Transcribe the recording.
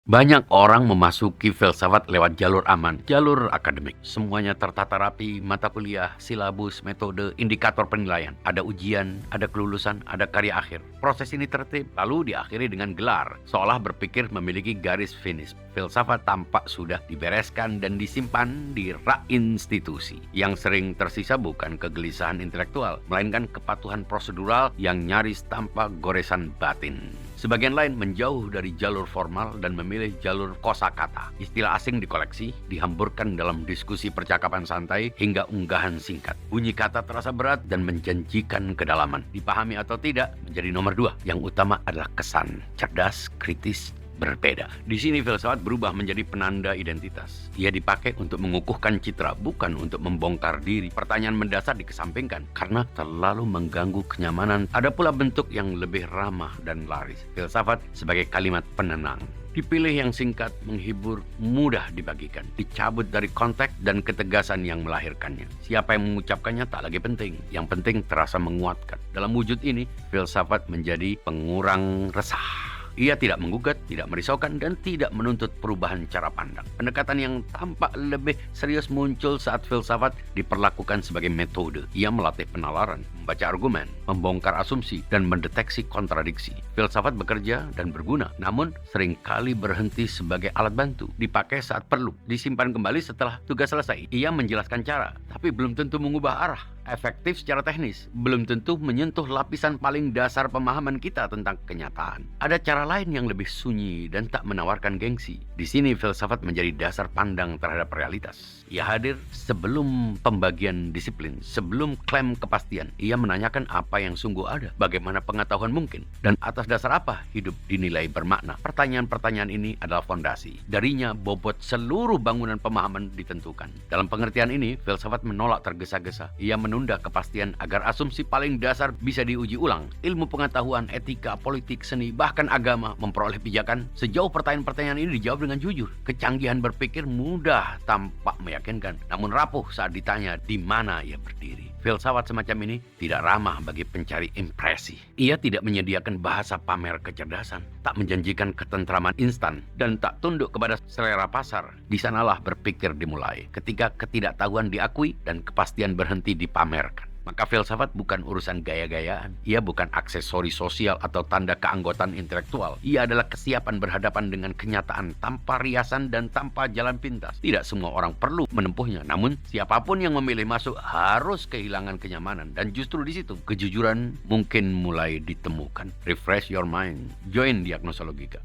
Banyak orang memasuki filsafat lewat jalur aman, jalur akademik. Semuanya tertata rapi, mata kuliah, silabus, metode, indikator penilaian. Ada ujian, ada kelulusan, ada karya akhir. Proses ini tertib, lalu diakhiri dengan gelar, seolah berpikir memiliki garis finish. Filsafat tampak sudah dibereskan dan disimpan di rak institusi. Yang sering tersisa bukan kegelisahan intelektual, melainkan kepatuhan prosedural yang nyaris tanpa goresan batin. Sebagian lain menjauh dari jalur formal dan memilih jalur kosakata. Istilah asing dikoleksi, dihamburkan dalam diskusi percakapan santai hingga unggahan singkat. Bunyi kata terasa berat dan menjanjikan kedalaman. Dipahami atau tidak menjadi nomor dua. Yang utama adalah kesan, cerdas, kritis, berbeda. Di sini filsafat berubah menjadi penanda identitas. Ia dipakai untuk mengukuhkan citra, bukan untuk membongkar diri. Pertanyaan mendasar dikesampingkan karena terlalu mengganggu kenyamanan. Ada pula bentuk yang lebih ramah dan laris. Filsafat sebagai kalimat penenang. Dipilih yang singkat, menghibur, mudah dibagikan. Dicabut dari konteks dan ketegasan yang melahirkannya. Siapa yang mengucapkannya tak lagi penting. Yang penting terasa menguatkan. Dalam wujud ini, filsafat menjadi pengurang resah. Ia tidak menggugat, tidak merisaukan, dan tidak menuntut perubahan cara pandang. Pendekatan yang tampak lebih serius muncul saat filsafat diperlakukan sebagai metode. Ia melatih penalaran, membaca argumen, membongkar asumsi, dan mendeteksi kontradiksi. Filsafat bekerja dan berguna, namun seringkali berhenti sebagai alat bantu. Dipakai saat perlu, disimpan kembali setelah tugas selesai. Ia menjelaskan cara, tapi belum tentu mengubah arah. Efektif secara teknis, belum tentu menyentuh lapisan paling dasar pemahaman kita tentang kenyataan. Ada cara lain yang lebih sunyi dan tak menawarkan gengsi. Di sini filsafat menjadi dasar pandang terhadap realitas. Ia hadir sebelum pembagian disiplin, sebelum klaim kepastian. Ia menanyakan apa yang sungguh ada, bagaimana pengetahuan mungkin, dan atas dasar apa hidup dinilai bermakna. Pertanyaan-pertanyaan ini adalah fondasi. Darinya bobot seluruh bangunan pemahaman ditentukan. Dalam pengertian ini, filsafat menolak tergesa-gesa. Ia menunda kepastian agar asumsi paling dasar bisa diuji ulang. Ilmu pengetahuan, etika, politik, seni, bahkan agama memperoleh pijakan sejauh pertanyaan-pertanyaan ini dijawab dengan jujur. Kecanggihan berpikir mudah tampak meyakinkan, namun rapuh saat ditanya di mana ia berdiri. Filsafat semacam ini tidak ramah bagi pencari impresi. Ia tidak menyediakan bahasa pamer kecerdasan, tak menjanjikan ketentraman instan, dan tak tunduk kepada selera pasar. Di sanalah berpikir dimulai, ketika ketidaktahuan diakui dan kepastian berhenti dipamerkan. Maka filsafat bukan urusan gaya-gayaan. Ia bukan aksesori sosial atau tanda keanggotaan intelektual. Ia adalah kesiapan berhadapan dengan kenyataan tanpa riasan dan tanpa jalan pintas. Tidak semua orang perlu menempuhnya. Namun, siapapun yang memilih masuk harus kehilangan kenyamanan. Dan justru di situ, kejujuran mungkin mulai ditemukan. Refresh your mind. Join Diagnosa Logika.